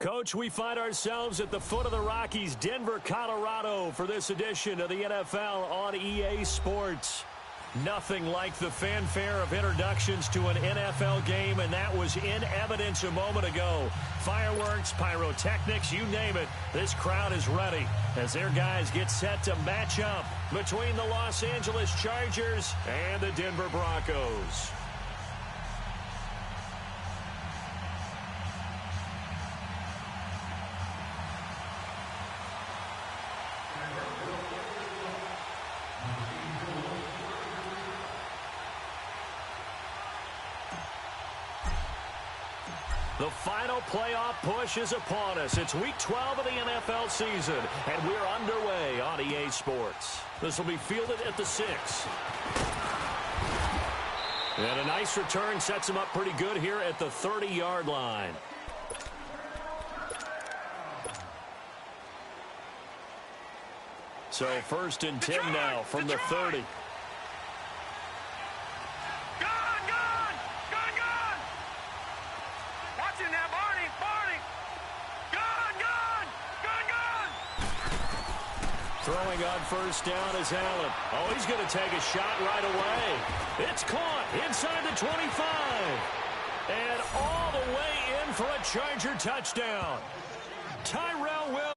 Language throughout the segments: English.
Coach, we find ourselves at the foot of the Rockies, Denver, Colorado, for this edition of the NFL on EA Sports. Nothing like the fanfare of introductions to an NFL game, and that was in evidence a moment ago. Fireworks, pyrotechnics, you name it. This crowd is ready as their guys get set to match up between the Los Angeles Chargers and the Denver Broncos. The final playoff push is upon us. It's Week 12 of the NFL season, and we're underway on EA Sports. This will be fielded at the 6. And a nice return sets him up pretty good here at the 30-yard line. So 1st and 10 now from the 30. Throwing on 1st down is Allen. Oh, he's going to take a shot right away. It's caught inside the 25. And all the way in for a Charger touchdown. Tyrell Williams.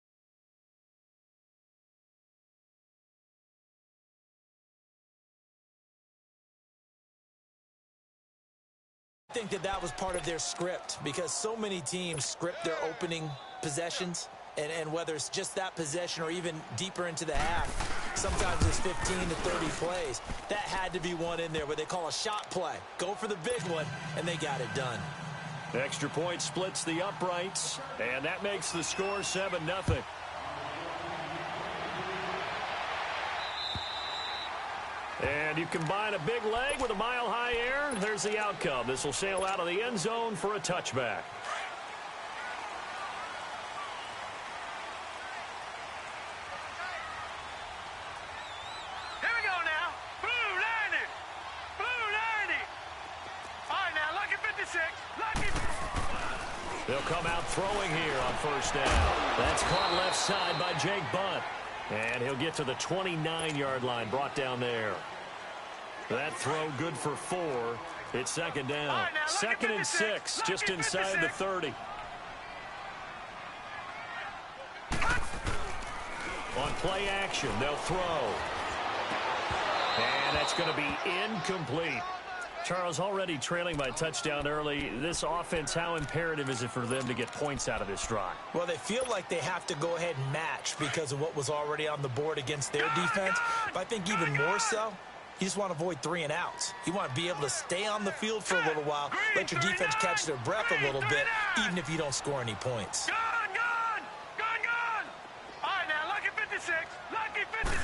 I think that was part of their script because so many teams script their opening possessions. And whether it's just that possession or even deeper into the half, sometimes it's 15 to 30 plays. That had to be one in there, what they call a shot play. Go for the big one, and they got it done. Extra point splits the uprights, and that makes the score 7-0. And you combine a big leg with a mile-high air, there's the outcome. This will sail out of the end zone for a touchback. They'll come out throwing here on 1st down. That's caught left side by Jake Butt. And he'll get to the 29-yard line, brought down there. That throw good for 4. It's 2nd down. Right, 2nd and 6, just inside the 30. On play action, they'll throw. And that's going to be incomplete. Charles, already trailing by touchdown early. This offense, how imperative is it for them to get points out of this drive? Well, they feel like they have to go ahead and match because of what was already on the board against their defense. But I think even more so, you just want to avoid 3 and outs. You want to be able to stay on the field for a little while, let your defense catch their breath a little bit, even if you don't score any points. Gone! All right, now, lucky 56. Lucky 56.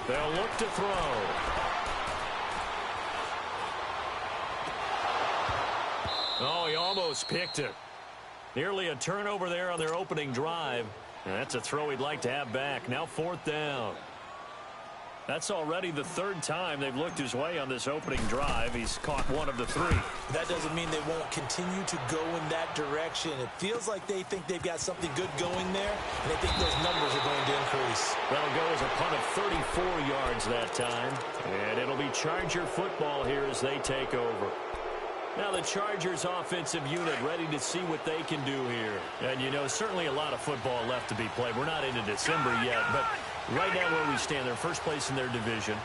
They'll look to throw. Oh, he almost picked it. Nearly a turnover there on their opening drive. And that's a throw he'd like to have back. Now 4th down. That's already the 3rd time they've looked his way on this opening drive. He's caught 1 of the 3. That doesn't mean they won't continue to go in that direction. It feels like they think they've got something good going there, and they think those numbers are going to increase. That'll go as a punt of 34 yards that time. And it'll be Charger football here as they take over. Now the Chargers offensive unit ready to see what they can do here. And, you know, certainly a lot of football left to be played. We're not into December yet, but right now where we stand, they're first place in their division.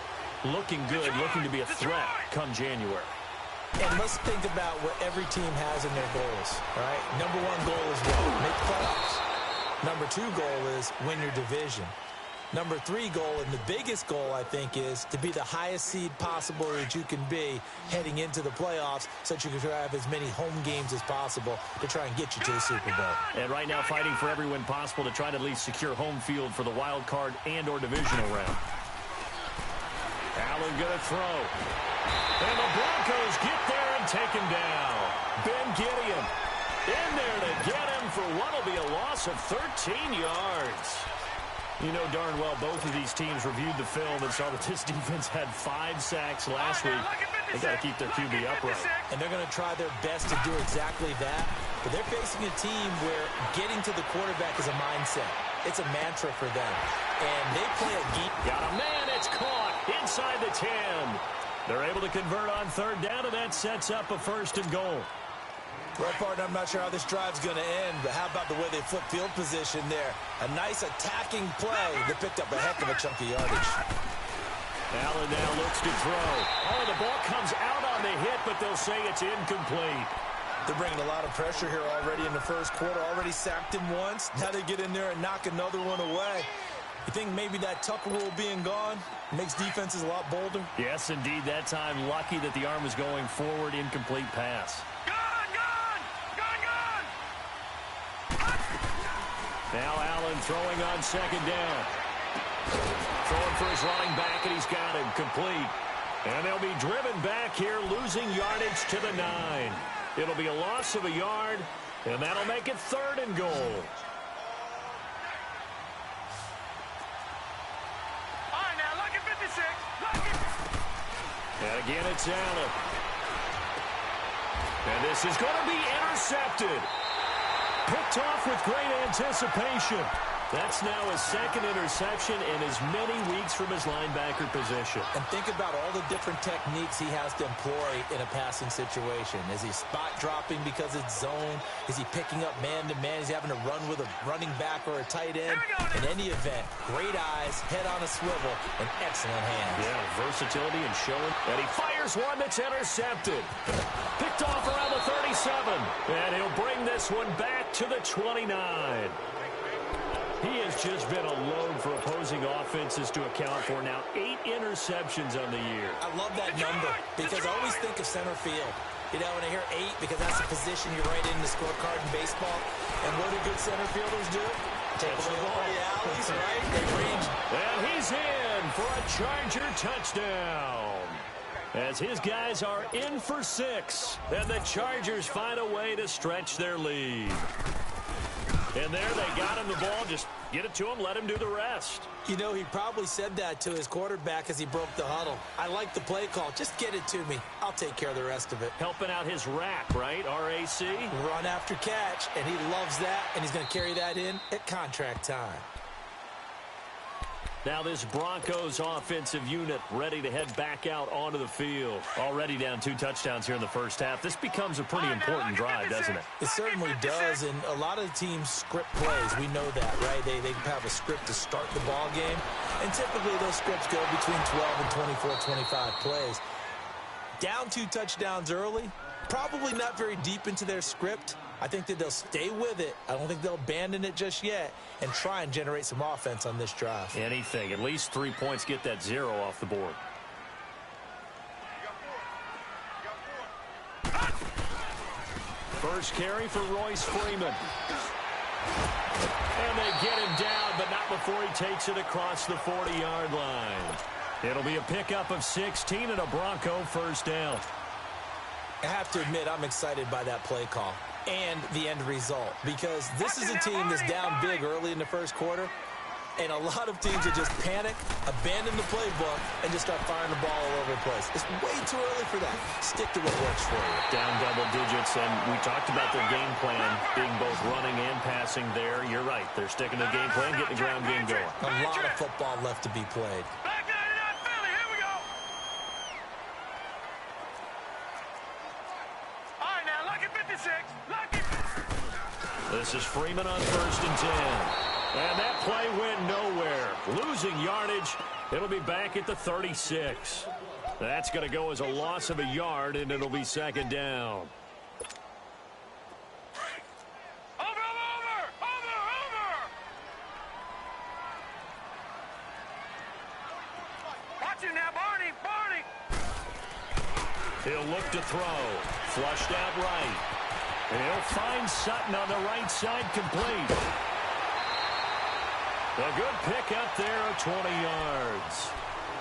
Looking good, looking to be a threat come January. And let's think about what every team has in their goals, all right? Number 1 goal is what? Make the playoffs. Number 2 goal is win your division. Number 3 goal, and the biggest goal, I think, is to be the highest seed possible that you can be heading into the playoffs so that you can have as many home games as possible to try and get you to the Super Bowl. And right now fighting for every win possible to try to at least secure home field for the wild card and or divisional round. Allen going to throw. And the Broncos get there and take him down. Ben Gideon in there to get him for what will be a loss of 13 yards. You know darn well both of these teams reviewed the film and saw that this defense had 5 sacks last week. They got to keep their QB upright. And they're going to try their best to do exactly that. But they're facing a team where getting to the quarterback is a mindset. It's a mantra for them. And they play a geek. Got a man, it's caught inside the 10. They're able to convert on third down, and that sets up a 1st and goal. Well, partner, I'm not sure how this drive's going to end, but how about the way they flip field position there? A nice attacking play that picked up a heck of a chunk of yardage. Allen now looks to throw. Oh, the ball comes out on the hit, but they'll say it's incomplete. They're bringing a lot of pressure here already in the first quarter. Already sacked him once. Now they get in there and knock another one away. You think maybe that Tucker rule being gone makes defenses a lot bolder? Yes, indeed. That time, lucky that the arm was going forward. Incomplete pass. Now Allen throwing on 2nd down. Throwing for his running back, and he's got him complete. And they'll be driven back here, losing yardage to the 9. It'll be a loss of a yard, and that'll make it 3rd and goal. All right, now, lucky 56. Lucky. And again, it's Allen. And this is going to be intercepted. Picked off with great anticipation. That's now his 2nd interception in as many weeks from his linebacker position. And think about all the different techniques he has to employ in a passing situation. Is he spot dropping because it's zone? Is he picking up man-to-man? Is he having to run with a running back or a tight end? In any event, great eyes, head on a swivel, and excellent hands. Yeah, versatility and showing. And he fires one that's intercepted. Picked off around the 37. And he'll bring this one back to the 29. He has just been a load for opposing offenses to account for. Now 8 interceptions on the year. I love that number because I always think of center field. You know, when I hear 8, because that's the position you write in the scorecard in baseball. And what do good center fielders do? Take the ball. The alleys, right? They range. And he's in for a Charger touchdown. As his guys are in for 6. And the Chargers find a way to stretch their lead. And there they got him the ball. Just get it to him, let him do the rest. You know, he probably said that to his quarterback as he broke the huddle. I like the play call. Just get it to me. I'll take care of the rest of it. Helping out his rack, right? R-A-C? Run after catch, and he loves that, and he's going to carry that in at contract time. Now this Broncos offensive unit ready to head back out onto the field. Already down 2 touchdowns here in the first half. This becomes a pretty important drive, doesn't it? It certainly does, and a lot of teams script plays. We know that, right? They have a script to start the ball game, and typically those scripts go between 12 and 24, 25 plays. Down 2 touchdowns early, probably not very deep into their script. I think that they'll stay with it. I don't think they'll abandon it just yet and try and generate some offense on this drive. Anything. At least 3 points, get that 0 off the board. First carry for Royce Freeman. And they get him down, but not before he takes it across the 40-yard line. It'll be a pickup of 16 and a Bronco 1st down. I have to admit, I'm excited by that play call and the end result, because this is a team that's down big early in the first quarter, and a lot of teams will just panic, abandon the playbook, and just start firing the ball all over the place. It's way too early for that. Stick to what works for you. Down double digits, and we talked about their game plan being both running and passing there. You're right. They're sticking to the game plan, getting the ground game going. A lot of football left to be played. Back 99 Philly, here we go. All right, now, lucky 56. Lucky. This is Freeman on 1st and 10. And that play went nowhere. Losing yardage. It'll be back at the 36. That's going to go as a loss of a yard, and it'll be 2nd down. Over. Watch him now, Barney. He'll look to throw. Flushed out right. And he'll find Sutton on the right side, complete. A good pick up there of 20 yards.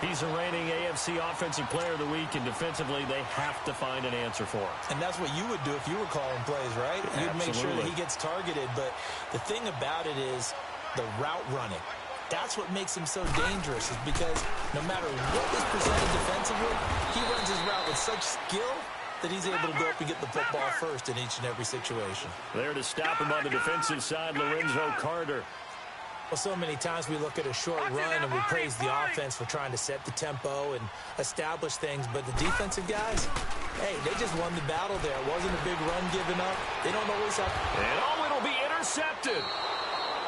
He's a reigning AFC Offensive Player of the Week, and defensively, they have to find an answer for him. And that's what you would do if you were calling plays, right? You'd make sure that he gets targeted. But the thing about it is the route running. That's what makes him so dangerous, is because no matter what is presented defensively, he runs his route with such skill that he's able to go up and get the football first in each and every situation. There to stop him on the defensive side, Lorenzo Carter. Well, so many times we look at a short run and we praise the offense for trying to set the tempo and establish things, but the defensive guys, hey, they just won the battle there. It wasn't a big run given up. They don't always have... And it'll be intercepted.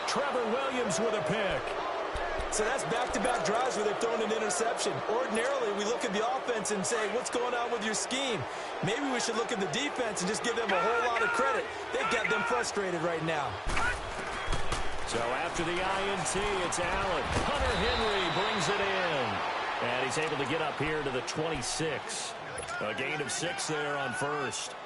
Trevor Williams with a pick. So that's back-to-back drives where they've thrown an interception. Ordinarily, we look at the offense and say, what's going on with your scheme? Maybe we should look at the defense and just give them a whole lot of credit. They've got them frustrated right now. So after the INT, it's Allen. Hunter Henry brings it in. And he's able to get up here to the 26. A gain of 6 there on first.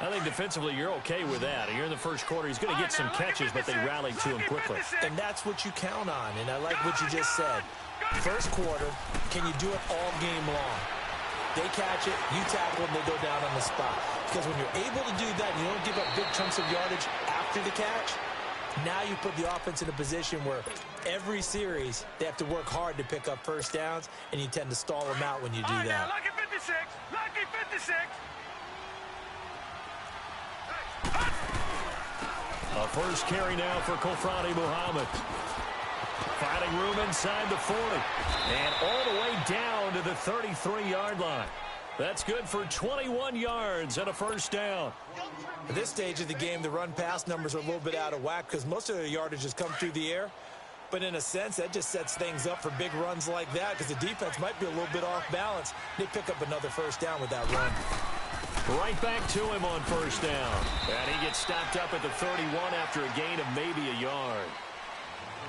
I think defensively you're okay with that. You're in the first quarter. He's going to get some catches, but they rallied to him quickly. And that's what you count on, and I like what you just said. First quarter, can you do it all game long? They catch it, you tackle them, they go down on the spot. Because when you're able to do that, you don't give up big chunks of yardage after the catch, now you put the offense in a position where every series they have to work hard to pick up first downs, and you tend to stall them out when you do that. Lucky 56. Lucky 56. A first carry now for Kofrani Muhammad. Finding room inside the 40. And all the way down to the 33-yard line. That's good for 21 yards and a first down. At this stage of the game, the run-pass numbers are a little bit out of whack because most of their yardage has come through the air. But in a sense, that just sets things up for big runs like that because the defense might be a little bit off balance. They pick up another first down with that run. Right back to him on first down. And he gets stopped up at the 31 after a gain of maybe a yard.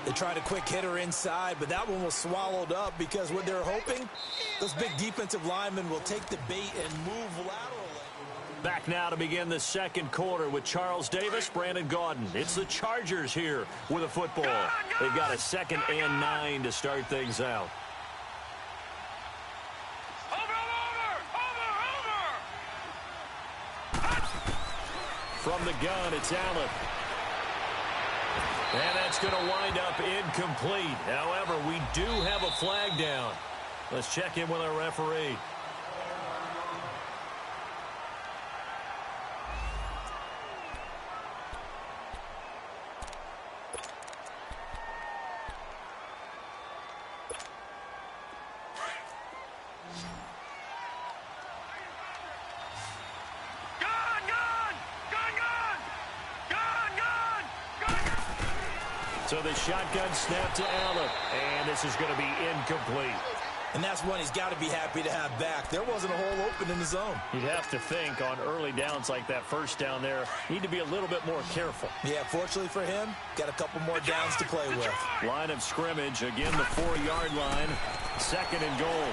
They tried a quick hitter inside, but that one was swallowed up because what they're hoping, those big defensive linemen will take the bait and move laterally. Back now to begin the second quarter with Charles Davis, Brandon Gaudin. It's the Chargers here with a football. They've got a 2nd and 9 to start things out. From the gun, it's Allen. And that's going to wind up incomplete. However, we do have a flag down. Let's check in with our referee. So the shotgun snap to Allen, and this is going to be incomplete. And that's one he's got to be happy to have back. There wasn't a hole open in the zone. You'd have to think on early downs like that first down there, need to be a little bit more careful. Yeah, fortunately for him, got a couple more downs to play with. Line of scrimmage, again the 4-yard line, 2nd and goal.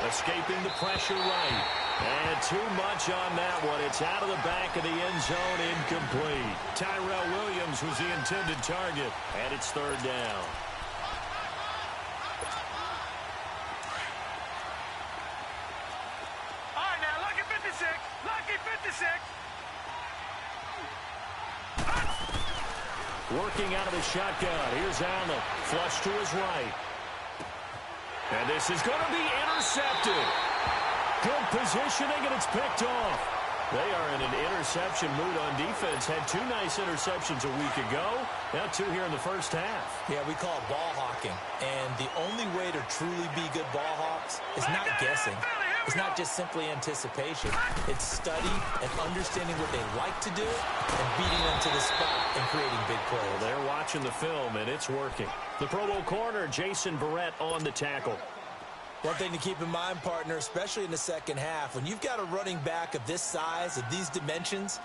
Escaping the pressure right. And too much on that one. It's out of the back of the end zone, incomplete. Tyrell Williams was the intended target, and it's 3rd down. All right, now, lucky 56. Lucky 56. Working out of the shotgun. Here's Allen. Flush to his right. And this is going to be intercepted. Good positioning, and it's picked off. They are in an interception mood on defense. Had 2 nice interceptions a week ago. Now 2 here in the first half. Yeah, we call it ball hawking. And the only way to truly be good ball hawks is not guessing. It's not just simply anticipation. It's study and understanding what they like to do and beating them to the spot and creating big plays. Well, they're watching the film, and it's working. The Pro Bowl corner, Jason Verrett, on the tackle. One thing to keep in mind, partner, especially in the second half, when you've got a running back of this size, of these dimensions,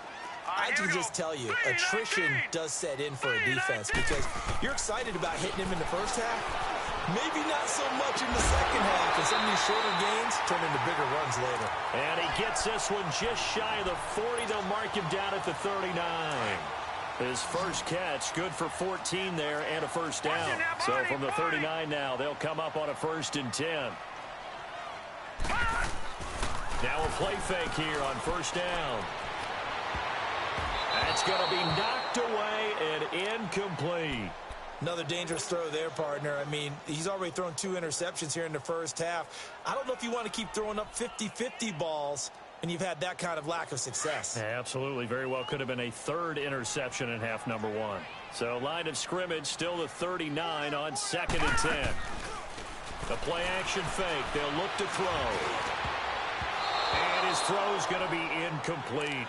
I can just tell you, attrition does set in for a defense because you're excited about hitting him in the first half. Maybe not so much in the second half, and some of these shorter gains turn into bigger runs later. And he gets this one just shy of the 40. They'll mark him down at the 39. His first catch, good for 14 there and a first down. So from the 39 now, they'll come up on a 1st and 10. Now a play fake here on first down. That's going to be knocked away and incomplete. Another dangerous throw there, partner. I mean, he's already thrown 2 interceptions here in the first half. I don't know if you want to keep throwing up 50-50 balls and you've had that kind of lack of success. Yeah, absolutely. Very well could have been a third interception in half number one. So line of scrimmage still the 39 on 2nd and 10. The play action fake. They'll look to throw. And his throw's going to be incomplete.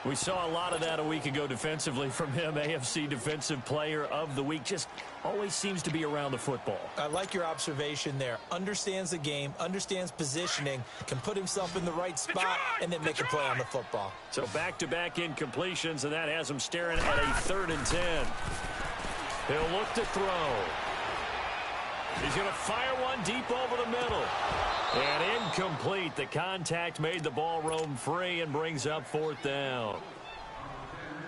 We saw a lot of that a week ago defensively from him. AFC Defensive Player of the Week. Just always seems to be around the football. I like your observation there. Understands the game, understands positioning, can put himself in the right spot, and then make a play on the football. So back-to-back incompletions, and that has him staring at a 3rd and 10. He'll look to throw. He's going to fire one deep over the middle. And incomplete. The contact made the ball roam free and brings up 4th down.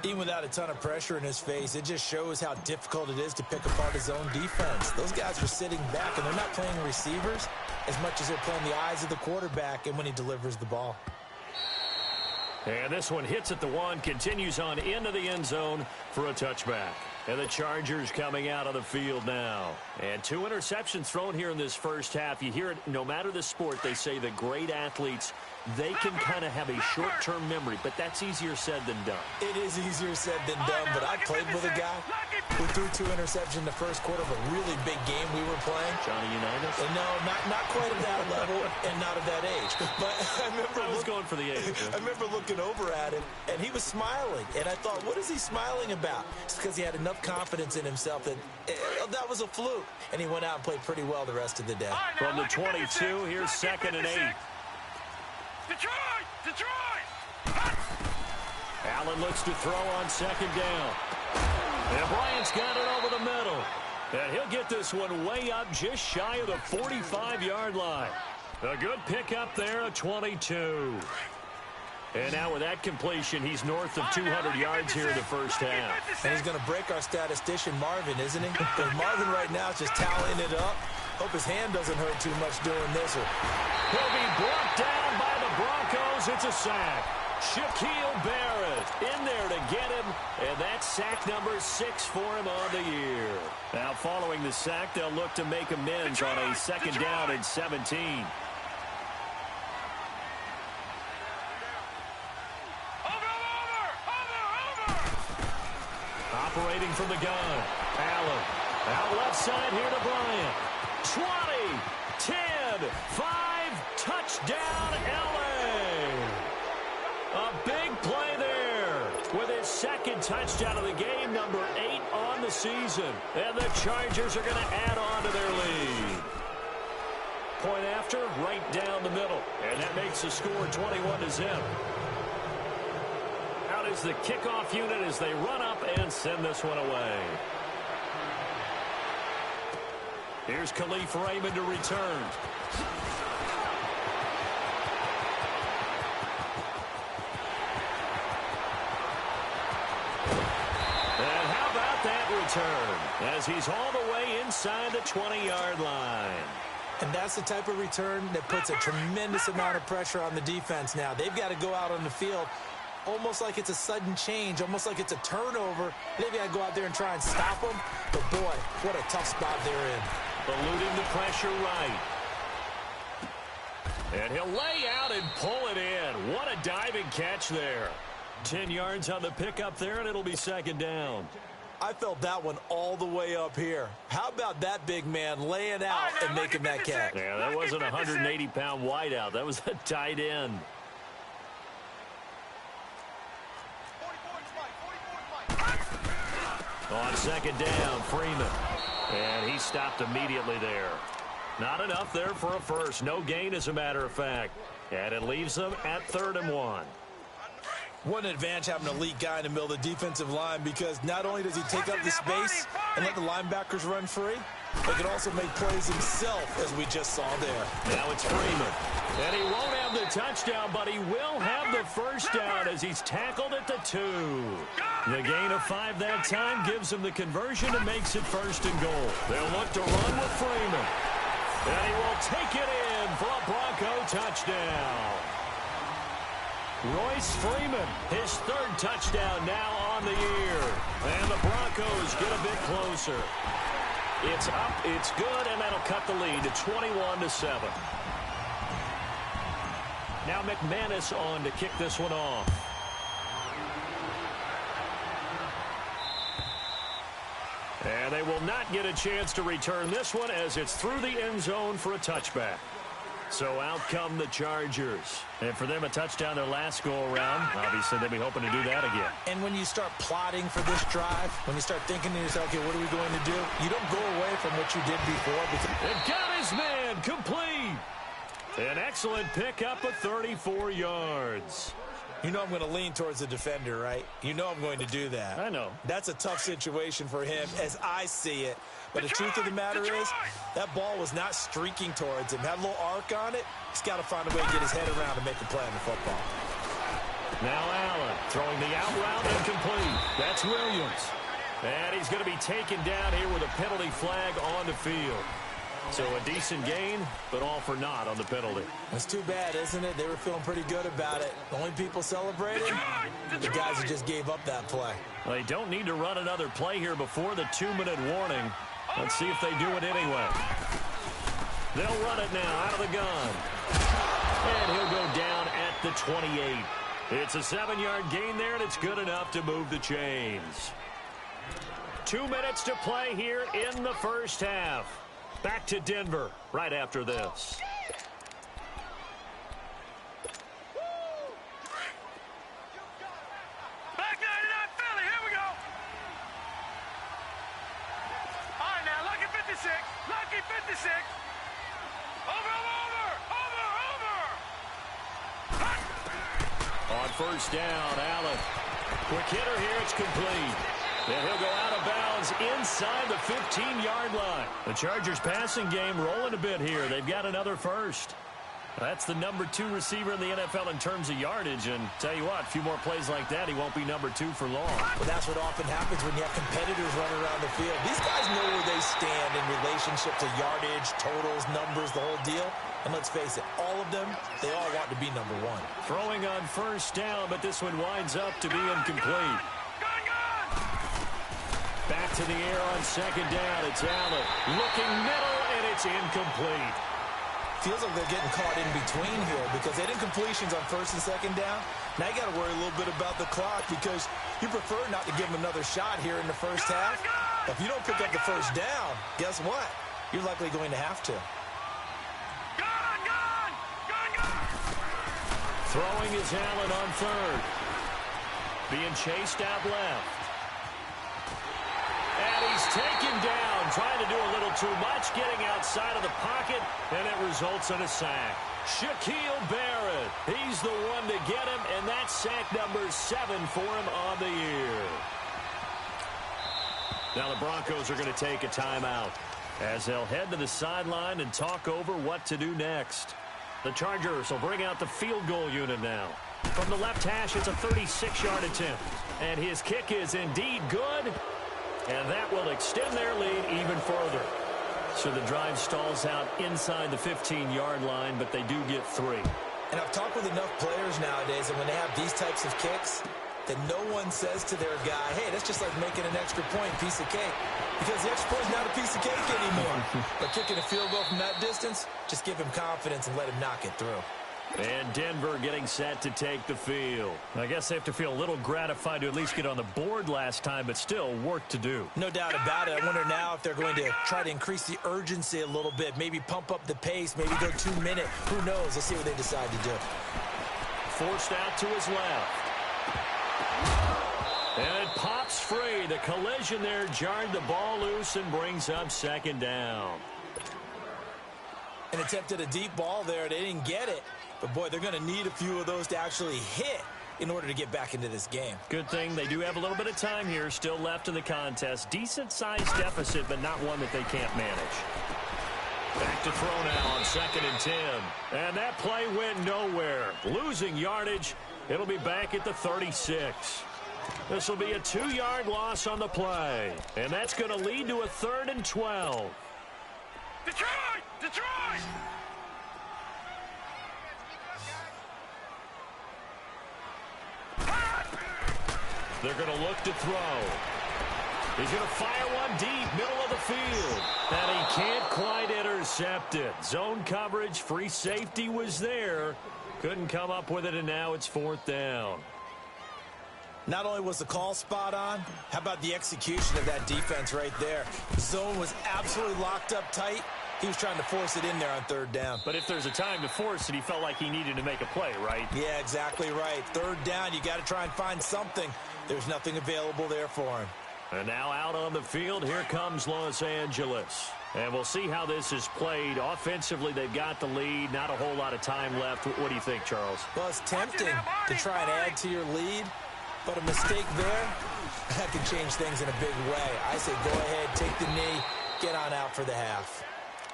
Even without a ton of pressure in his face, it just shows how difficult it is to pick apart his own defense. Those guys are sitting back, and they're not playing receivers as much as they're playing the eyes of the quarterback and when he delivers the ball. And this one hits at the 1, continues on into the end zone for a touchback. And the Chargers coming out of the field now. And 2 interceptions thrown here in this first half. You hear it, no matter the sport, they say that great athletes, they can kind of have a short-term memory, but that's easier said than done. It is easier said than done, but I played with a guy who threw 2 interceptions in the first quarter of a really big game we were playing. Johnny Unitas? No, not quite at that level and not at that age. But I remember I was going for the age. I remember looking over at him, and he was smiling. And I thought, what is he smiling about? It's because he had enough confidence in himself that that was a fluke. And he went out and played pretty well the rest of the day. From the 22, here's 2nd and 8. Detroit! Allen looks to throw on 2nd down. And Bryant's got it over the middle. And he'll get this one way up just shy of the 45-yard line. A good pickup there at 22. And now with that completion, he's north of 200 yards here in the first half. And he's going to break our statistician, Marvin, isn't he? Because Marvin right now is just tallying it up. Hope his hand doesn't hurt too much doing this. He'll be brought down by the Broncos. It's a sack. Shaquille Barrett in there to get him. And that's sack number 6 for him on the year. Now following the sack, they'll look to make amends on a 2nd down and 17. Operating from the gun. Allen. Out left side here to Bryant. 20, 10, 5, touchdown LA. A big play there with his 2nd touchdown of the game, number 8 on the season. And the Chargers are going to add on to their lead. Point after, right down the middle. And that makes the score 21-0. Out is the kickoff unit as they run up and send this one away. Here's Khalif Raymond to return. And how about that return? As he's all the way inside the 20-yard line. And that's the type of return that puts a tremendous amount of pressure on the defense now. They've got to go out on the field almost like it's a sudden change, almost like it's a turnover. They've got to go out there and try and stop them. But, boy, what a tough spot they're in. Eluding the pressure right. And he'll lay out and pull it in. What a diving catch there. 10 yards on the pickup there, and it'll be 2nd down. I felt that one all the way up here. How about that big man laying out and making that catch? Yeah, that wasn't a 180-pound wideout. That was a tight end. On 2nd down, Freeman. And he stopped immediately there. Not enough there for a first. No gain, as a matter of fact. And it leaves them at 3rd and 1. What an advantage having an elite guy in the middle of the defensive line, because not only does he take up the space and let the linebackers run free, but he can also make plays himself, as we just saw there. Now it's Freeman. And he won't have the touchdown, but he will have the first down as he's tackled at the 2. The gain of 5 that time gives him the conversion and makes it 1st and goal. They'll look to run with Freeman. And he will take it in for a Bronco touchdown. Royce Freeman, his 3rd touchdown now on the year. And the Broncos get a bit closer. It's up, it's good, and that'll cut the lead to 21-7. Now McManus on to kick this one off. And they will not get a chance to return this one as it's through the end zone for a touchback. So out come the Chargers. And for them, a touchdown their last go-around. Obviously, they'll be hoping to do that again. And when you start plotting for this drive, when you start thinking to yourself, okay, what are we going to do? You don't go away from what you did before. It got his man complete. An excellent pickup of 34 yards. You know I'm going to lean towards the defender, right? You know I'm going to do that. I know. That's a tough situation for him as I see it. But the truth of the matter is, that ball was not streaking towards him. Had a little arc on it. He's got to find a way to get his head around and make a play on the football. Now Allen throwing the out route incomplete. That's Williams. And he's going to be taken down here with a penalty flag on the field. So a decent gain, but all for naught on the penalty. It's too bad, isn't it? They were feeling pretty good about it. The only people celebrating, the guys who just gave up that play. Well, they don't need to run another play here before the 2-minute warning. Let's see if they do it anyway. They'll run it now out of the gun. And he'll go down at the 28. It's a 7-yard gain there, and it's good enough to move the chains. 2 minutes to play here in the first half. Back to Denver right after this. Back 99 Philly, here we go. All right, now, lucky 56. Lucky 56. Over. On first down, Allen. Quick hitter here, it's complete. And he'll go out of bounds inside the 15-yard line. The Chargers passing game rolling a bit here. They've got another first. That's the number 2 receiver in the NFL in terms of yardage. And tell you what, a few more plays like that, he won't be number 2 for long. Well, that's what often happens when you have competitors running around the field. These guys know where they stand in relationship to yardage, totals, numbers, the whole deal. And let's face it, all of them, they all want to be number 1. Throwing on first down, but this one winds up to be incomplete. Back to the air on second down. It's Allen looking middle, and it's incomplete. Feels like they're getting caught in between here because they did completions on first and second down. Now you got to worry a little bit about the clock because you prefer not to give them another shot here in the first half. If you don't pick up the first down, guess what? You're likely going to have to. Throwing is Allen on third. Being chased out left. And he's taken down, trying to do a little too much, getting outside of the pocket, and it results in a sack. Shaquille Barrett, he's the one to get him, and that's sack number 7 for him on the year. Now the Broncos are going to take a timeout as they'll head to the sideline and talk over what to do next. The Chargers will bring out the field goal unit now. From the left hash, it's a 36-yard attempt, and his kick is indeed good. And that will extend their lead even further. So the drive stalls out inside the 15-yard line, but they do get 3. And I've talked with enough players nowadays, and when they have these types of kicks, that no one says to their guy, hey, that's just like making an extra point, piece of cake. Because the extra point is not a piece of cake anymore. But kicking a field goal from that distance, just give him confidence and let him knock it through. And Denver getting set to take the field. I guess they have to feel a little gratified to at least get on the board last time, but still work to do. No doubt about it. I wonder now if they're going to try to increase the urgency a little bit, maybe pump up the pace, maybe go 2-minute. Who knows? Let's see what they decide to do. Forced out to his left. And it pops free. The collision there jarred the ball loose and brings up second down. And attempted a deep ball there. They didn't get it. But, boy, they're going to need a few of those to actually hit in order to get back into this game. Good thing they do have a little bit of time here still left in the contest. Decent-sized deficit, but not one that they can't manage. Back to throw now on 2nd and 10. And that play went nowhere. Losing yardage. It'll be back at the 36. This will be a 2-yard loss on the play. And that's going to lead to a 3rd and 12. Detroit! Detroit! They're going to look to throw. He's going to fire one deep, middle of the field. And he can't quite intercept it. Zone coverage, free safety was there. Couldn't come up with it, and now it's 4th down. Not only was the call spot on, how about the execution of that defense right there? The zone was absolutely locked up tight. He was trying to force it in there on 3rd down. But if there's a time to force it, he felt like he needed to make a play, right? Yeah, exactly right. 3rd down, you got to try and find something. There's nothing available there for him. And now out on the field, here comes Los Angeles. And we'll see how this is played. Offensively, they've got the lead. Not a whole lot of time left. What do you think, Charles? Well, it's tempting to try and add to your lead, but a mistake there, that can change things in a big way. I say go ahead, take the knee, get on out for the half.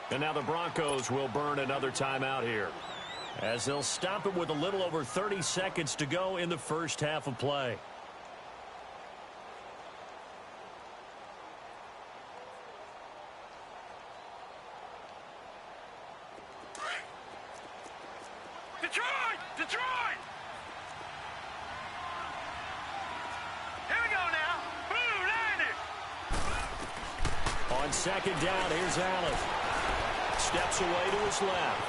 And now the Broncos will burn another timeout here, as they'll stop it with a little over 30 seconds to go in the first half of play. Detroit! Here we go now. Boom, landed. On 2nd down, here's Allen. Steps away to his left.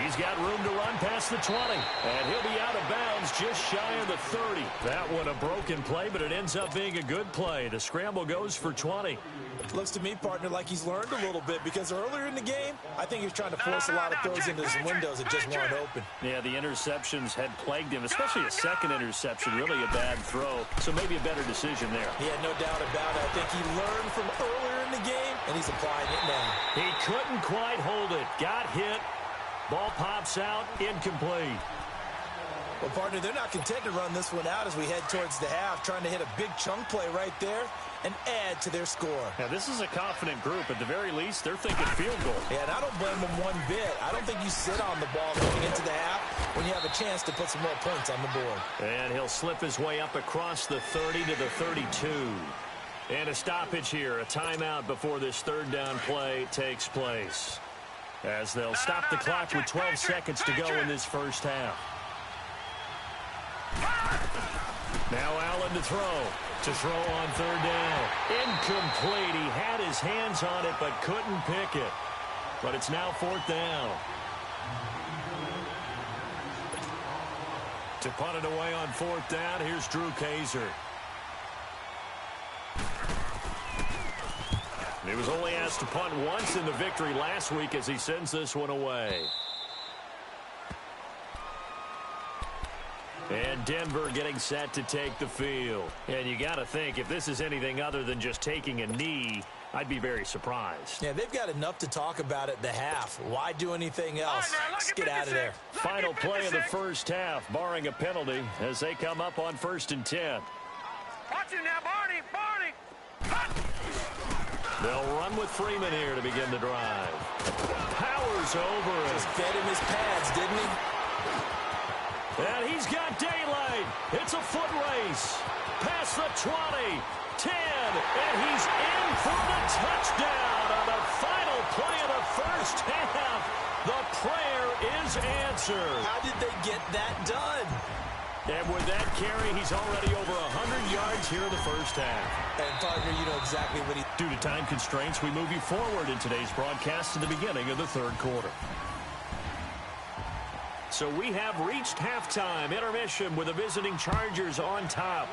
He's got room to run past the 20. And he'll be out of bounds just shy of the 30. That one a broken play, but it ends up being a good play. The scramble goes for 20. Looks to me, partner, like he's learned a little bit, because earlier in the game, I think he was trying to force a lot of throws into his windows that just weren't open. Yeah, the interceptions had plagued him, especially a second interception, really a bad throw. So maybe a better decision there. Yeah, no doubt about it. I think he learned from earlier in the game, and he's applying it now. He couldn't quite hold it. Got hit. Ball pops out, incomplete. Well, partner, they're not content to run this one out as we head towards the half, trying to hit a big chunk play right there and add to their score. Now, this is a confident group. At the very least, they're thinking field goal. Yeah, and I don't blame them one bit. I don't think you sit on the ball going into the half when you have a chance to put some more points on the board. And he'll slip his way up across the 30 to the 32. And a stoppage here, a timeout before this 3rd down play takes place, as they'll stop the clock with 12 seconds to go in this first half. Now Allen to throw on 3rd down. Incomplete. He had his hands on it but couldn't pick it. But it's now 4th down. To punt it away on 4th down, here's Drew Kaiser. He was only asked to punt once in the victory last week as he sends this one away. And Denver getting set to take the field. And you got to think, if this is anything other than just taking a knee, I'd be very surprised. Yeah, they've got enough to talk about at the half. Why do anything else? Let's get out of there. Final play of the first half, barring a penalty, as they come up on 1st and 10. Watch it now, Barney. They'll run with Freeman here to begin the drive. Powers over it. Just fed him his pads, didn't he? And he's got daylight. It's a foot race. Past the 20, 10, and he's in for the touchdown on the final play of the first half. The prayer is answered. How did they get that done? And with that carry, he's already over 100 yards here in the first half. And, partner, you know exactly what he... Due to time constraints, we move you forward in today's broadcast to the beginning of the 3rd quarter. So we have reached halftime. Intermission with the visiting Chargers on top.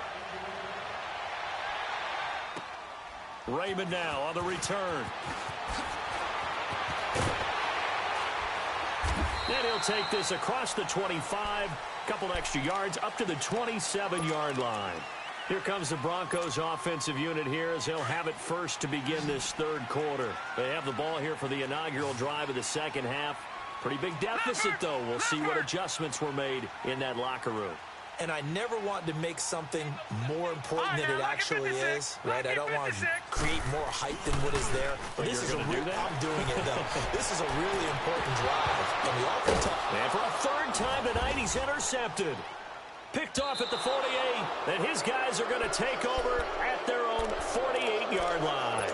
Raymond now on the return. And he'll take this across the 25. Couple extra yards up to the 27-yard line. Here comes the Broncos offensive unit here as they'll have it first to begin this 3rd quarter. They have the ball here for the inaugural drive of the second half. Pretty big deficit, though. We'll see what adjustments were made in that locker room. And I never want to make something more important than it actually is, right? I don't want to create more hype than what is there. But this is a real... I'm doing it, though. This is a really important drive. And the offense... And for a 3rd time tonight, he's intercepted. Picked off at the 48. And his guys are going to take over at their own 48-yard line.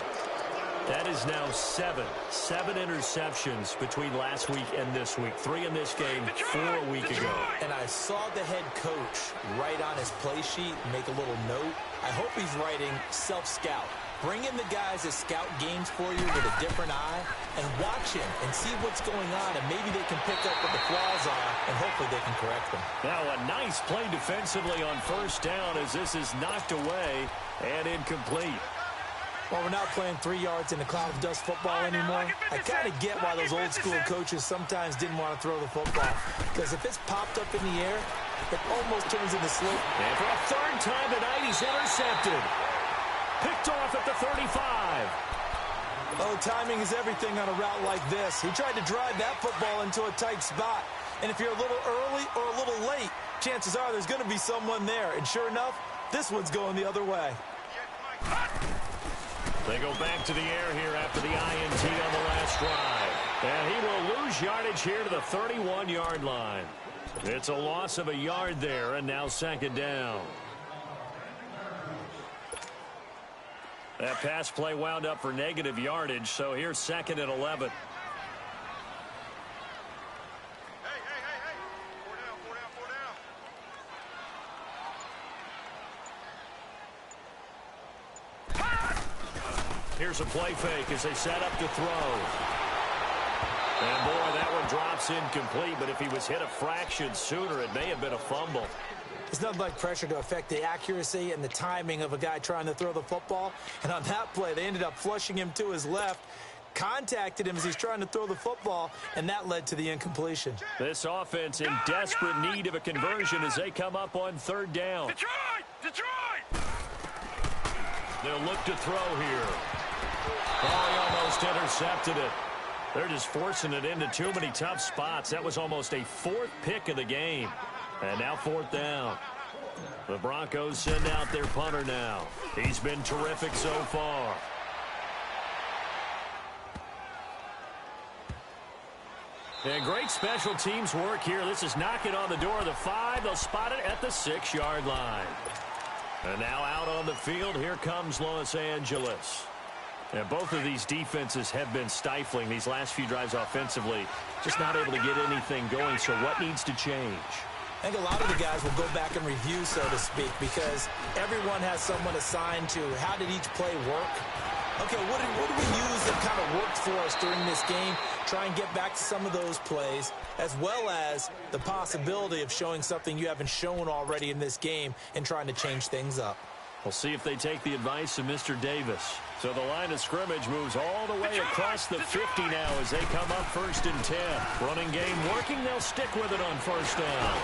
That is now 7 interceptions between last week and this week. 3 in this game, 4 a week ago. And I saw the head coach write on his play sheet, make a little note. I hope he's writing self-scout. Bring in the guys that scout games for you with a different eye and watch him and see what's going on, and maybe they can pick up what the flaws are, and hopefully they can correct them. Now a nice play defensively on first down as this is knocked away and incomplete. Well, we're not playing 3 yards in a cloud of dust football anymore. I kind of get why those old school coaches sometimes didn't want to throw the football, because if it's popped up in the air, it almost turns into slope. And for a third time tonight, he's intercepted. Picked off at the 35. Oh, timing is everything on a route like this. He tried to drive that football into a tight spot. And if you're a little early or a little late, chances are there's going to be someone there. And sure enough, this one's going the other way. They go back to the air here after the INT on the last drive. And he will lose yardage here to the 31-yard line. It's a loss of a yard there, and now second down. That pass play wound up for negative yardage, so here's second and 11. Here's a play fake as they set up to throw. And boy, that one drops incomplete, but if he was hit a fraction sooner, it may have been a fumble. It's nothing like pressure to affect the accuracy and the timing of a guy trying to throw the football. And on that play, they ended up flushing him to his left, contacted him as he's trying to throw the football, and that led to the incompletion. This offense in desperate need of a conversion as they come up on third down. Detroit! They'll look to throw here. Oh, he almost intercepted it. They're just forcing it into too many tough spots. That was almost a fourth pick of the game. And now fourth down. The Broncos send out their punter now. He's been terrific so far. And great special teams work here. This is knocking on the door of the 5. They'll spot it at the 6-yard line. And now out on the field, here comes Los Angeles. And both of these defenses have been stifling these last few drives offensively. Just not able to get anything going, so what needs to change? I think a lot of the guys will go back and review, so to speak, because everyone has someone assigned to how did each play work. Okay, what did we use that kind of worked for us during this game? Try and get back to some of those plays, as well as the possibility of showing something you haven't shown already in this game and trying to change things up. We'll see if they take the advice of Mr. Davis. So the line of scrimmage moves all the way across the 50 now as they come up first and 10. Running game working. They'll stick with it on first down.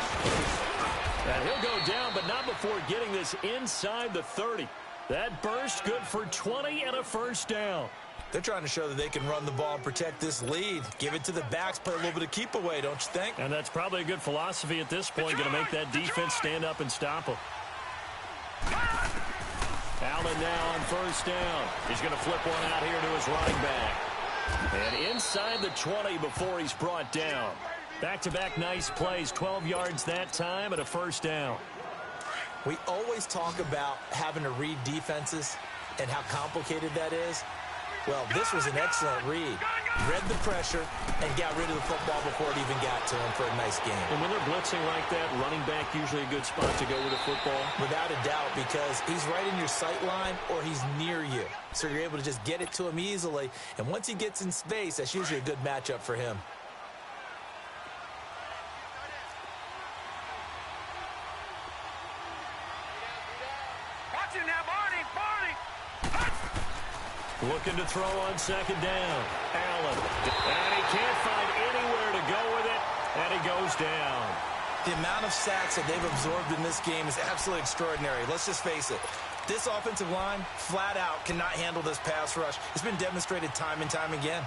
And he'll go down, but not before getting this inside the 30. That burst good for 20 and a first down. They're trying to show that they can run the ball and protect this lead. Give it to the backs, play a little bit of keep away, don't you think? And that's probably a good philosophy at this point. Going to make that defense stand up and stop them. Allen now on first down. He's going to flip one out here to his running back. And inside the 20 before he's brought down. Back-to-back nice plays, 12 yards that time and a first down. We always talk about having to read defenses and how complicated that is. Well, this was an excellent read. Read the pressure and got rid of the football before it even got to him for a nice game. And when they're blitzing like that, running back usually a good spot to go with the football. Without a doubt, because he's right in your sight line or he's near you. So you're able to just get it to him easily. And once he gets in space, that's usually a good matchup for him. Watch it now, Barney! Looking to throw on second down. Allen. And he can't find anywhere to go with it. And he goes down. The amount of sacks that they've absorbed in this game is absolutely extraordinary. Let's just face it. This offensive line, flat out, cannot handle this pass rush. It's been demonstrated time and time again.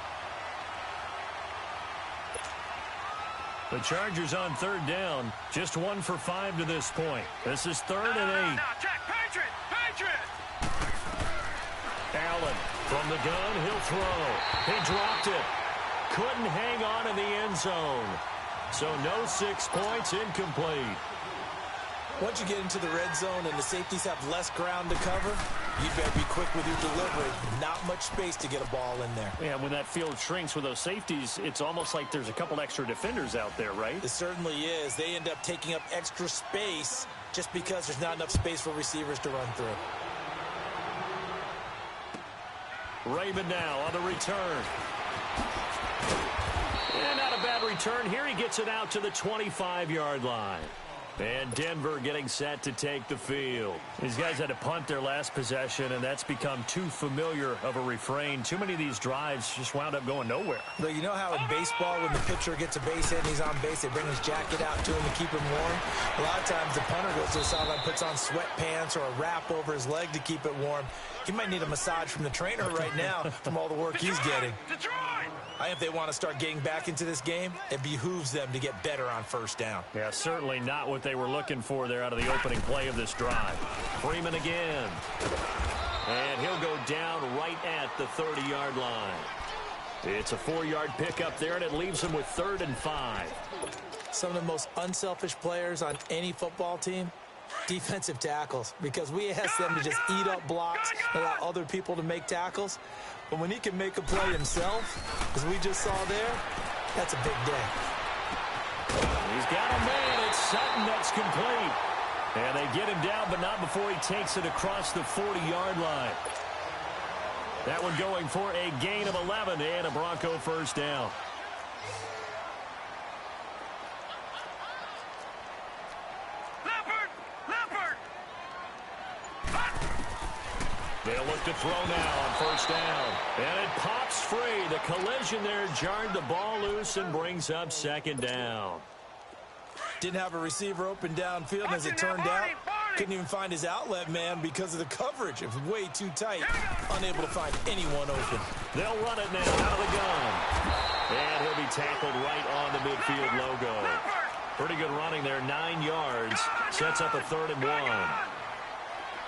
The Chargers on third down. Just 1 for 5 to this point. This is 3rd and 8. Now, check. Patriot! Allen from the gun. He'll throw. He dropped it. Couldn't hang on in the end zone. So no 6 points, incomplete. Once you get into the red zone and the safeties have less ground to cover, you better be quick with your delivery. Not much space to get a ball in there. Yeah, when that field shrinks with those safeties, it's almost like there's a couple extra defenders out there, right? It certainly is. They end up taking up extra space just because there's not enough space for receivers to run through. Raymond now on the return. return here. He gets it out to the 25-yard line. And Denver getting set to take the field. These guys had to punt their last possession, and that's become too familiar of a refrain. Too many of these drives just wound up going nowhere. But you know how in baseball, when the pitcher gets a base hit and he's on base, they bring his jacket out to him to keep him warm? A lot of times the punter goes to the sideline, puts on sweatpants or a wrap over his leg to keep it warm. He might need a massage from the trainer right now from all the work he's getting. I think if they want to start getting back into this game, it behooves them to get better on first down. Yeah, certainly not what they were looking for there out of the opening play of this drive. Freeman again. And he'll go down right at the 30-yard line. It's a 4-yard pickup there, and it leaves him with 3rd and 5. Some of the most unselfish players on any football team, defensive tackles, because we ask them to just eat up blocks and allow other people to make tackles. But when he can make a play himself, as we just saw there, that's a big day. He's got a man. It's Sutton that's complete. And they get him down, but not before he takes it across the 40-yard line. That one going for a gain of 11 and a Bronco first down. They'll look to throw now on first down. And it pops free. The collision there jarred the ball loose and brings up 2nd down. Didn't have a receiver open downfield, and as it turned out, couldn't even find his outlet man because of the coverage. It was way too tight. Unable to find anyone open. They'll run it now out of the gun. And he'll be tackled right on the midfield logo. Pretty good running there, 9 yards. Sets up a 3rd and 1.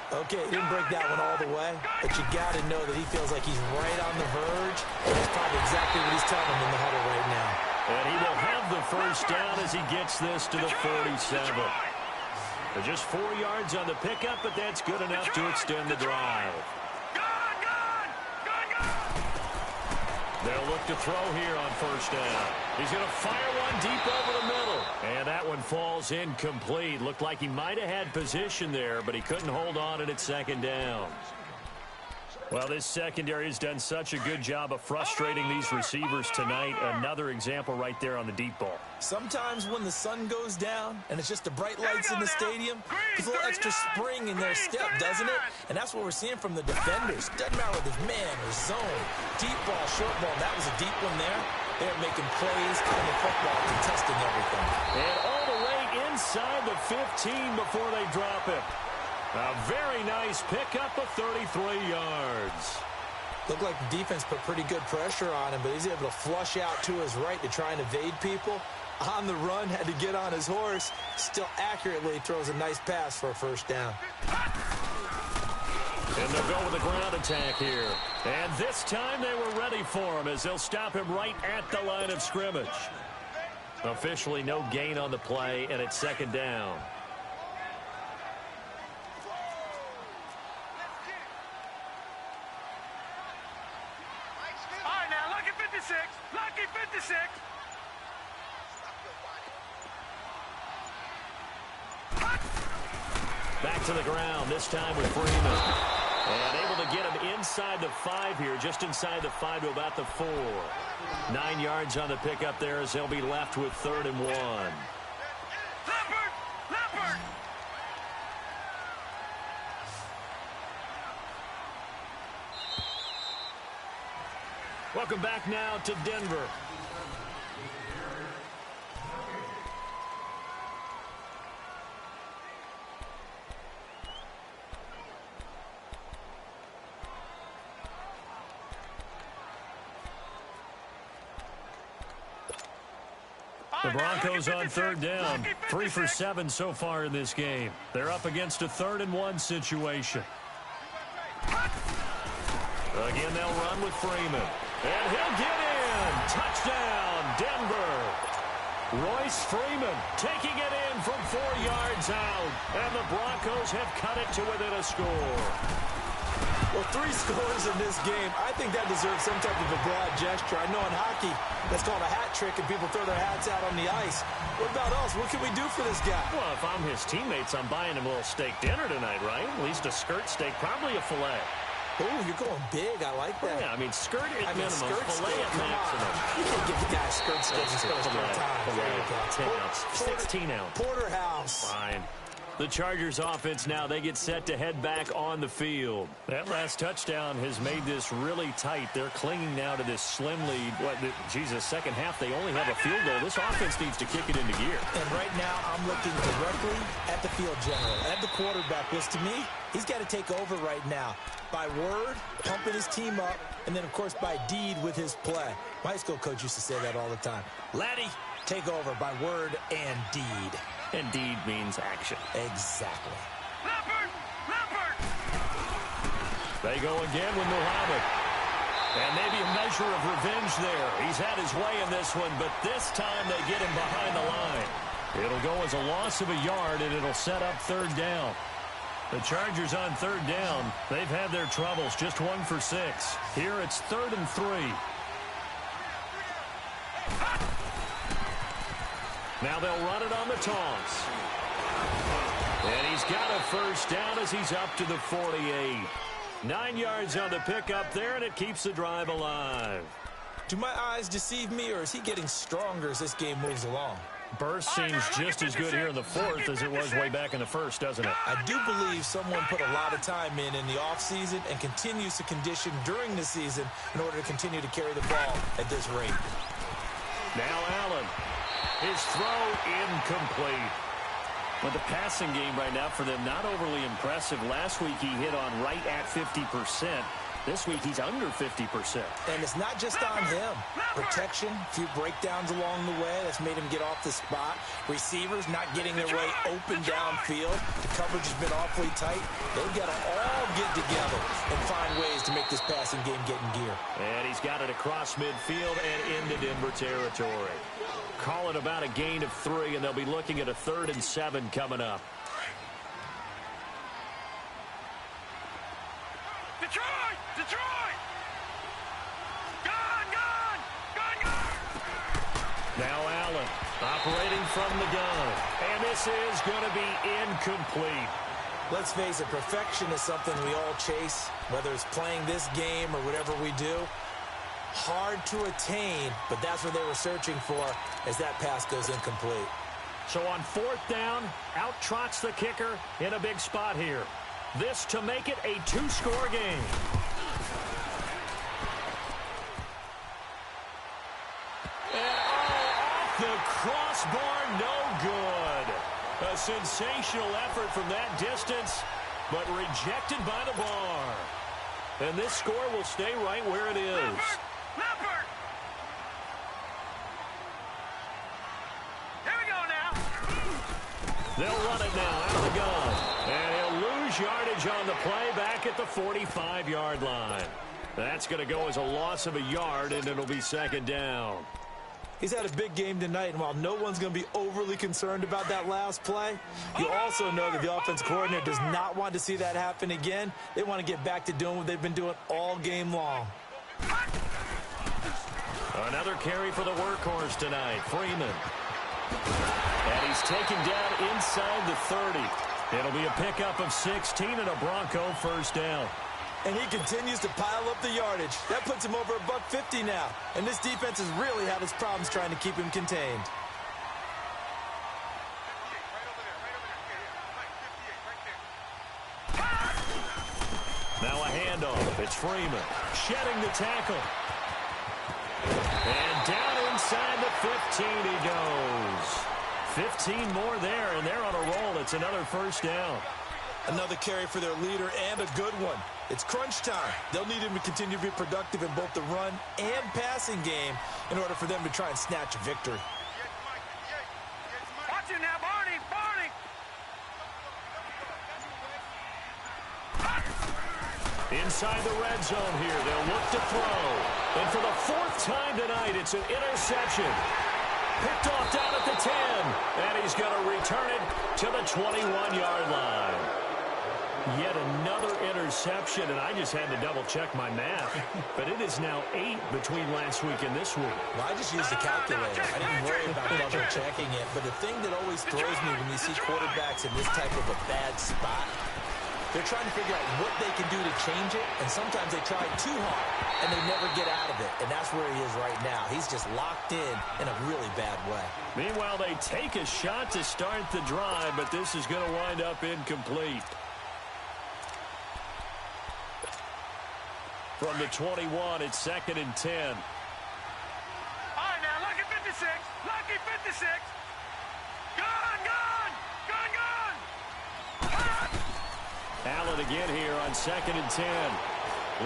Okay, he didn't break that one all the way, but you got to know that he feels like he's right on the verge. That's probably exactly what he's telling him in the huddle right now. And he will have the first down as he gets this to the 47. Just 4 yards on the pickup, but that's good enough to extend the drive. They'll look to throw here on first down. He's going to fire one deep over the middle. And that one falls incomplete. Looked like he might have had position there, but he couldn't hold on it at 2nd down. Well, this secondary has done such a good job of frustrating these receivers tonight. Another example right there on the deep ball. Sometimes when the sun goes down and it's just the bright lights in the stadium, there's a little extra spring in their step, doesn't it? And that's what we're seeing from the defenders. Doesn't matter whether it's man or zone, deep ball, short ball. That was a deep one there. They're making plays on the football, contesting everything. And all the way inside the 15 before they drop it. A very nice pickup of 33 yards. Looked like the defense put pretty good pressure on him, but he's able to flush out to his right to try and evade people. On the run, had to get on his horse. Still accurately throws a nice pass for a first down. And they'll go with the ground attack here. And this time they were ready for him as they'll stop him right at the line of scrimmage. Officially no gain on the play, and it's 2nd down. Lucky 56. Back to the ground, this time with Freeman. And able to get him inside the 5 here, just inside the 5 to about the 4. 9 yards on the pickup there as they'll be left with 3rd and 1. Leopard! Welcome back now to Denver. The Broncos on 3rd down. 3 for 7 so far in this game. They're up against a 3rd and 1 situation. Again, they'll run with Freeman. And he'll get in. Touchdown, Denver. Royce Freeman taking it in from 4 yards out. And the Broncos have cut it to within a score. Well, 3 scores in this game. I think that deserves some type of a broad gesture. I know in hockey, that's called a hat trick, and people throw their hats out on the ice. What about us? What can we do for this guy? Well, if I'm his teammates, I'm buying him a little steak dinner tonight, right? At least a skirt steak, probably a filet. Oh, you're going big. I like that. Yeah, I mean, skirt at minimum, skirt fillet at maximum. You can't give the guy skirt skills Fillet, 10 ounce, 16 ounce. Porterhouse. Fine. The Chargers offense now, they get set to head back on the field. That last touchdown has made this really tight. They're clinging now to this slim lead. Second half, they only have a field goal. This offense needs to kick it into gear. And right now, I'm looking directly at the field general, at the quarterback, which to me, he's got to take over right now. By word, pumping his team up, and then, of course, by deed with his play. My high school coach used to say that all the time. Laddie, take over by word and deed. And deed means action. Exactly. Leopard! Leopard! They go again with Muhammad. And maybe a measure of revenge there. He's had his way in this one, but this time they get him behind the line. It'll go as a loss of a yard, and it'll set up third down. The Chargers on third down. They've had their troubles, just 1 for 6. Here it's 3rd and 3. Now they'll run it on the toss. And he's got a first down as he's up to the 48. 9 yards on the pickup there, and it keeps the drive alive. Do my eyes deceive me, or is he getting stronger as this game moves along? Burst seems just as good here in the 4th as it was way back in the 1st, doesn't it? I do believe someone put a lot of time in the offseason and continues to condition during the season in order to continue to carry the ball at this rate. Now Allen. His throw incomplete. But the passing game right now for them not overly impressive. Last week he hit on right at 50%. This week he's under 50%. And it's not just on him. Protection, a few breakdowns along the way. That's made him get off the spot. Receivers not getting their way open downfield. The coverage has been awfully tight. They've got to all get together and find ways to make this passing game get in gear. And he's got it across midfield and into Denver territory. Call it about a gain of 3, and they'll be looking at a 3rd and 7 coming up. Detroit! Detroit! Gun! Gun! Gun! Gun! Now Allen operating from the gun. And this is going to be incomplete. Let's face it, perfection is something we all chase, whether it's playing this game or whatever we do. Hard to attain, but that's what they were searching for as that pass goes incomplete. So on 4th down, out trots the kicker in a big spot here. This to make it a 2-score game. And off the crossbar, no good. A sensational effort from that distance, but rejected by the bar. And this score will stay right where it is. Leopard! Leopard! Here we go now. They'll run it now out of the gun. And he'll lose yardage on the play back at the 45-yard line. That's going to go as a loss of a yard, and it'll be 2nd down. He's had a big game tonight, and while no one's going to be overly concerned about that last play, you also know that the offense coordinator does not want to see that happen again. They want to get back to doing what they've been doing all game long. Another carry for the workhorse tonight, Freeman. And he's taken down inside the 30. It'll be a pickup of 16 and a Bronco first down. And he continues to pile up the yardage. That puts him over $150 now. And this defense has really had its problems trying to keep him contained. Now a handoff. It's Freeman shedding the tackle. And down inside the 15 he goes. 15 more there, and they're on a roll. It's another first down. Another carry for their leader, and a good one. It's crunch time. They'll need him to continue to be productive in both the run and passing game in order for them to try and snatch a victory. Watch it now, Barney! Barney! Inside the red zone here, they'll look to throw. And for the 4th time tonight, it's an interception. Picked off down at the 10. And he's going to return it to the 21-yard line. Yet another interception, and I just had to double-check my math. But it is now 8 between last week and this week. Well, I just used a calculator. I didn't worry about double-checking it. But the thing that always throws me when you see quarterbacks in this type of a bad spot They're trying to figure out what they can do to change it, and sometimes they try too hard, and they never get out of it. And that's where he is right now. He's just locked in a really bad way. Meanwhile, they take a shot to start the drive, but this is going to wind up incomplete. From the 21, it's 2nd and 10. All right, now, lucky 56. Lucky 56. Gone, gone. Gone, gone. Allen again here on 2nd and 10.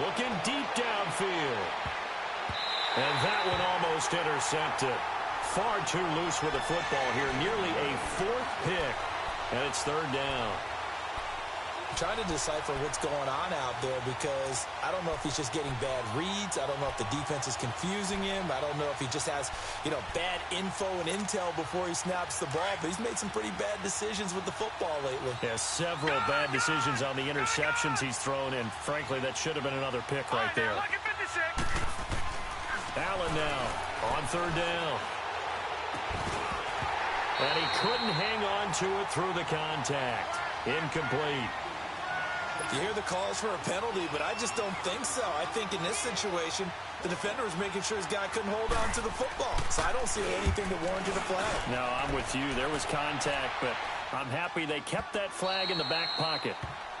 Looking deep downfield. And that one almost intercepted. Far too loose with the football here. Nearly a 4th pick. And it's 3rd down. I'm trying to decipher what's going on out there because I don't know if he's just getting bad reads. I don't know if the defense is confusing him. I don't know if he just has, bad info and intel before he snaps the ball. But he's made some pretty bad decisions with the football lately. Yeah, several bad decisions on the interceptions he's thrown, and frankly, that should have been another pick right there. Allen now on 3rd down. And he couldn't hang on to it through the contact. Incomplete. You hear the calls for a penalty, but I just don't think so. I think in this situation, the defender was making sure his guy couldn't hold on to the football. So I don't see anything that warranted a flag. No, I'm with you. There was contact, but I'm happy they kept that flag in the back pocket.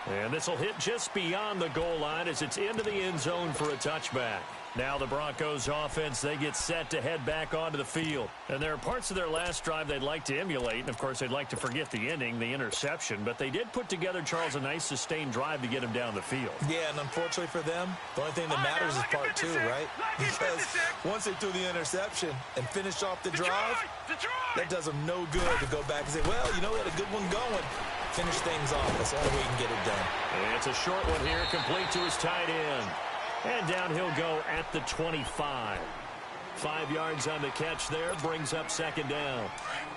And this will hit just beyond the goal line as it's into the end zone for a touchback. Now the Broncos offense, they get set to head back onto the field. And there are parts of their last drive they'd like to emulate. And, of course, they'd like to forget the ending, the interception. But they did put together, Charles, a nice sustained drive to get him down the field. Yeah, and unfortunately for them, the only thing that matters is part 2, right? Because once they threw the interception and finished off the drive, that does them no good to go back and say, well, we had a good one going. Finish things off. That's the only way you can get it done. It's a short one here, complete to his tight end. And down he'll go at the 25. 5 yards on the catch there, brings up 2nd down.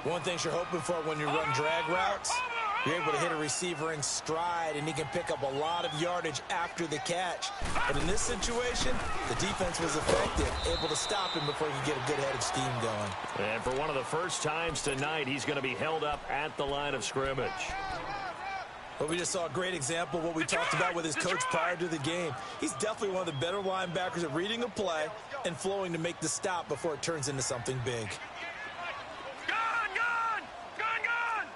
One thing you're hoping for when you run drag routes, you're able to hit a receiver in stride, and he can pick up a lot of yardage after the catch. But in this situation, the defense was effective, able to stop him before he could get a good head of steam going. And for one of the first times tonight, he's going to be held up at the line of scrimmage. But we just saw a great example of what we talked about with his coach prior to the game. He's definitely one of the better linebackers at reading a play and flowing to make the stop before it turns into something big. Gone, gone. Gone, gone.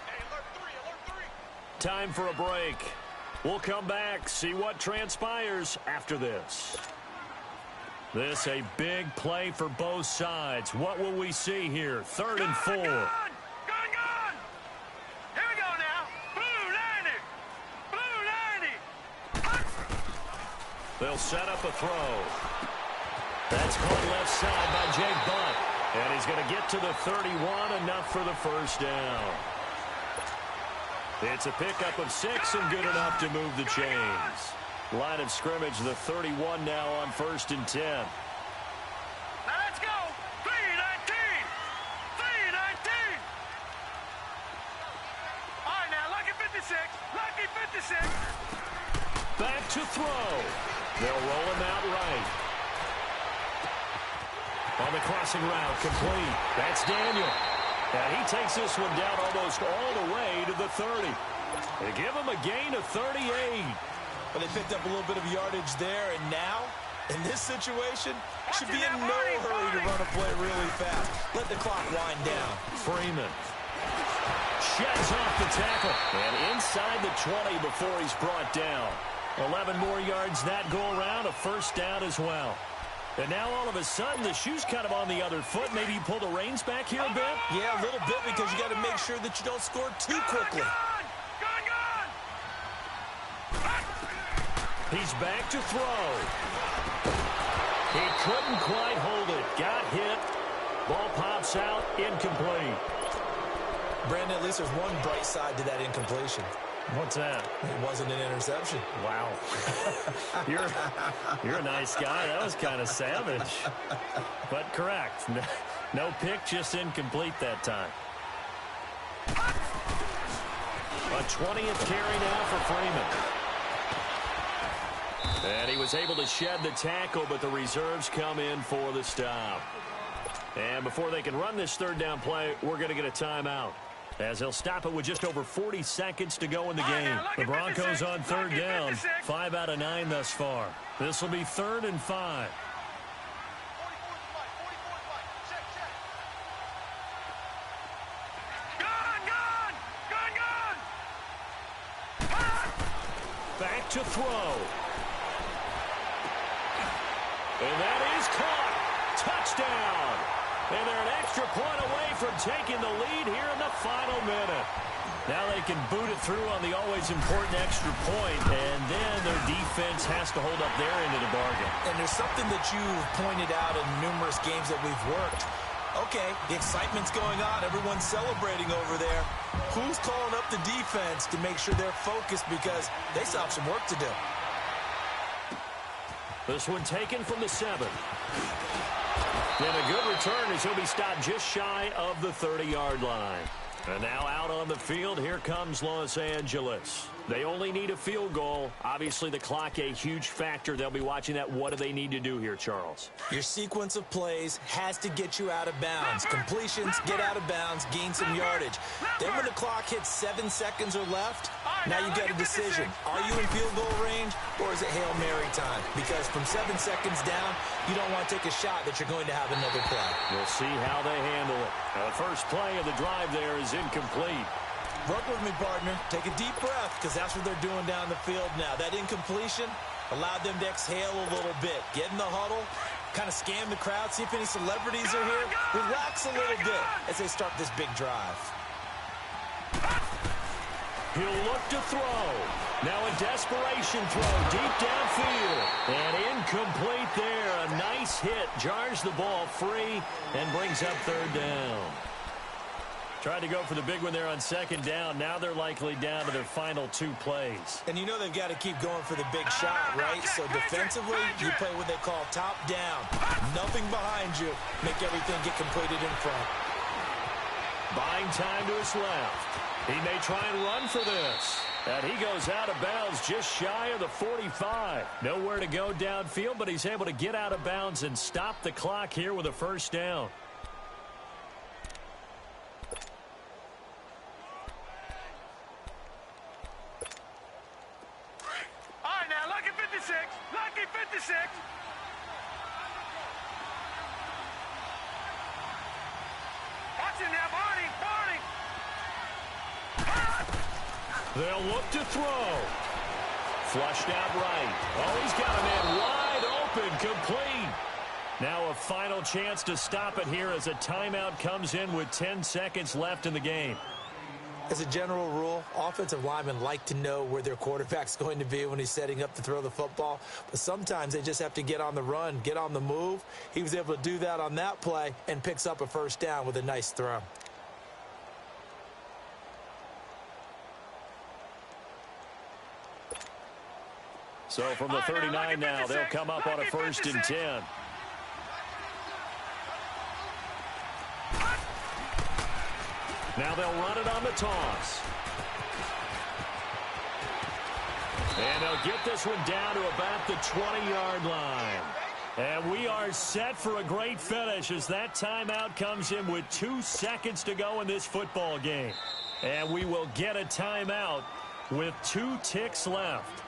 Hey, alert 3. Time for a break. We'll come back, see what transpires after this. This a big play for both sides. What will we see here? 3rd and 4. Gone. Here we go now. Blue 90. They'll set up a throw. That's caught left side by Jake Butt. And he's going to get to the 31, enough for the first down. It's a pickup of 6 and good enough to move the chains. Line of scrimmage, the 31 now on 1st and 10. Now let's go. 3-19. All right, now, lucky 56. Lucky 56. Back to throw. They'll roll him out right. On the crossing route, complete. That's Daniel. And he takes this one down almost all the way to the 30. They give him a gain of 38. But they picked up a little bit of yardage there, and now, in this situation, should be in no hurry to run a play really fast. Let the clock wind down. Freeman sheds off the tackle. And inside the 20 before he's brought down. 11 more yards that go around, a first down as well. And now all of a sudden, the shoe's kind of on the other foot. Maybe you pull the reins back here a bit? Yeah, a little bit, because you got to make sure that you don't score too quickly. He's back to throw. He couldn't quite hold it. Got hit. Ball pops out. Incomplete. Brandon, at least there's one bright side to that incompletion. What's that? It wasn't an interception. Wow. You're a nice guy. That was kind of savage. But correct. No pick, just incomplete that time. A 20th carry now for Freeman. And he was able to shed the tackle, but the reserves come in for the stop. And before they can run this third down play, we're going to get a timeout, as they'll stop it with just over 40 seconds to go in the game. The Broncos on third down, 5 out of 9 thus far. This will be 3rd and 5. Back to throw. And that is caught. Touchdown. And they're an extra point away from taking the lead here in the final minute. Now they can boot it through on the always important extra point, and then their defense has to hold up their end of the bargain. And there's something that you've pointed out in numerous games that we've worked. Okay, the excitement's going on. Everyone's celebrating over there. Who's calling up the defense to make sure they're focused, because they still have some work to do? This one taken from the 7. And a good return as he'll be stopped just shy of the 30-yard line. And now out on the field, here comes Los Angeles. They only need a field goal. Obviously, the clock a huge factor. They'll be watching that. What do they need to do here, Charles? Your sequence of plays has to get you out of bounds. Completions, get out of bounds, gain some yardage. Then when the clock hits 7 seconds or left, now you've got a decision. Are you in field goal range, or is it Hail Mary time? Because from 7 seconds down, you don't want to take a shot that you're going to have another play. We'll see how they handle it. Now, the first play of the drive there is incomplete. Work with me, partner. Take a deep breath, because that's what they're doing down the field now. That incompletion allowed them to exhale a little bit. Get in the huddle, kind of scan the crowd, see if any celebrities are here. Relax a little bit as they start this big drive. He'll look to throw. Now a desperation throw deep downfield. And incomplete there. A nice hit. Jars the ball free and brings up third down. Tried to go for the big one there on second down. Now they're likely down to their final 2 plays. And you know they've got to keep going for the big shot, right? So defensively, you play what they call top down. Nothing behind you. Make everything get completed in front. Buying time to his left. He may try and run for this. And he goes out of bounds just shy of the 45. Nowhere to go downfield, but he's able to get out of bounds and stop the clock here with a first down. All right, now, lucky 56. Lucky 56. Watch it now, Barney. Barney. They'll look to throw. Flushed out right. Oh, he's got a man wide open, complete. Now a final chance to stop it here as a timeout comes in with 10 seconds left in the game. As a general rule, offensive linemen like to know where their quarterback's going to be when he's setting up to throw the football. But sometimes they just have to get on the run, get on the move. He was able to do that on that play and picks up a first down with a nice throw. So from the 39 now, they'll come up on a 1st and 10. Now they'll run it on the toss. And they'll get this one down to about the 20-yard line. And we are set for a great finish as that timeout comes in with 2 seconds to go in this football game. And we will get a timeout with 2 ticks left.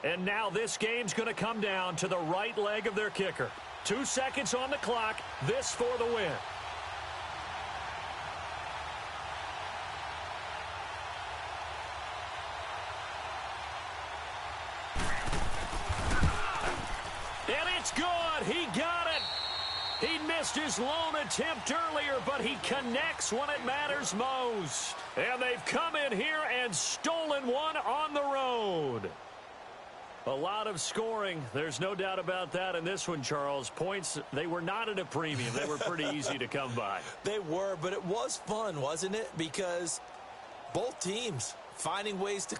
And now this game's going to come down to the right leg of their kicker. 2 seconds on the clock. This for the win. And it's good. He got it. He missed his lone attempt earlier, but he connects when it matters most. And they've come in here and stolen one on the road. A lot of scoring. There's no doubt about that in this one, Charles. Points, they were not at a premium. They were pretty easy to come by. They were, but it was fun, wasn't it? Because both teams finding ways to